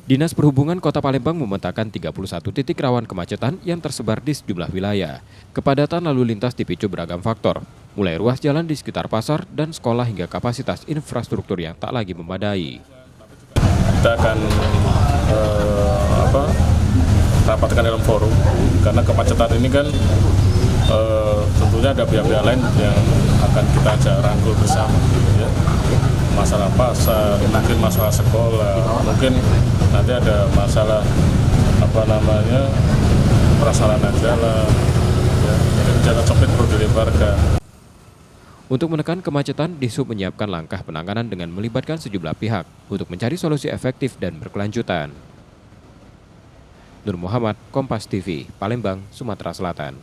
Dinas Perhubungan Kota Palembang memetakan 31 titik rawan kemacetan yang tersebar di sejumlah wilayah. Kepadatan lalu lintas dipicu beragam faktor, mulai ruas jalan di sekitar pasar dan sekolah hingga kapasitas infrastruktur yang tak lagi memadai. Kita akan rapatkan dalam forum, karena kemacetan ini kan tentunya ada pihak-pihak lain yang akan kita ajak rangkul bersama. Ya. Masalah pasar, mungkin masalah sekolah, mungkin nanti ada masalah prasarana jalan, ya, jalan sempit perlu dilebarkan. Untuk menekan kemacetan, Dishub menyiapkan langkah penanganan dengan melibatkan sejumlah pihak untuk mencari solusi efektif dan berkelanjutan. Nur Muhammad, Kompas TV, Palembang, Sumatera Selatan.